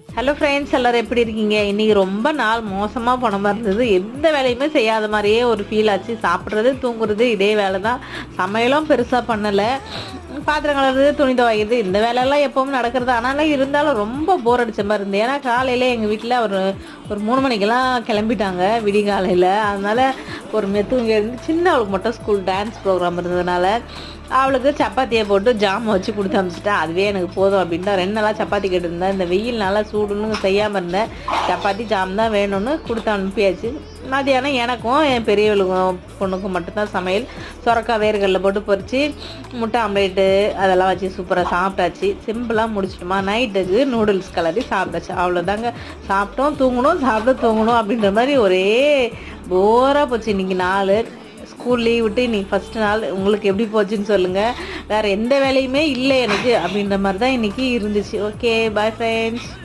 Hello friends, எல்லோரும் எப்படி இருக்கீங்க? இன்றைக்கி ரொம்ப நாள் மோசமாக போன மாதிரி இருந்தது. எந்த வேலையுமே செய்யாத மாதிரியே ஒரு ஃபீல் ஆச்சு. சாப்பிட்றது தூங்குறது இதே வேலை தான். சமையலும் பெருசாக பண்ணலை. பாத்திரம் கழுவுறது, துணி துவைக்கிறது, இந்த வேலையெல்லாம் எப்போவும் நடக்கிறது. ஆனாலும் இருந்தாலும் ரொம்ப போர் அடித்த மாதிரி இருந்தது. ஏன்னா காலையில் எங்கள் வீட்டில் ஒரு 3 மணிக்கெல்லாம் கிளம்பிட்டாங்க விடிகாலையில். அதனால் ஒரு மெத்துங்க இருந்து சின்ன அவளுக்கு மட்டும் ஸ்கூல் டான்ஸ் ப்ரோக்ராம் இருந்ததுனால அவளுக்கு சப்பாத்தியை போட்டு ஜாம் வச்சு கொடுத்து அனுப்பிச்சிட்டேன். அதுவே எனக்கு போதும் அப்படின்ட்டு 2 நாளாக சப்பாத்தி கேட்டுருந்தேன். இந்த வெயில் நல்லா சூடுன்னு செய்யாமல் இருந்தேன். சப்பாத்தி ஜாம் தான் வேணும்னு கொடுத்து அனுப்பியாச்சு. மதியானம் எனக்கும் என் பெரியவளுக்கும் பொண்ணுக்கும் மட்டும்தான் சமையல். சொரக்காய் வேர்கடல போட்டு பொரித்து முட்டை ஆம்லேட்டு அதெல்லாம் வச்சு சூப்பராக சாப்பிட்டாச்சு. சிம்பிளாக முடிச்சிட்டோமா. நைட்டுக்கு நூடுல்ஸ் கலரி சாப்பிட்டாச்சு. அவ்வளோதாங்க. சாப்பிட்டோம் தூங்கணும், சாப்பிட்டு தூங்கணும் அப்படின்ற மாதிரி ஒரே போராக போச்சு இன்றைக்கி நாள். ஸ்கூல் லீவ் விட்டு இன்றைக்கி ஃபஸ்ட்டு நாள். உங்களுக்கு எப்படி போச்சுன்னு சொல்லுங்கள். வேறு எந்த வேலையுமே இல்லை எனக்கு அப்படின்ற மாதிரி தான் இன்றைக்கி இருந்துச்சு. Okay, bye friends.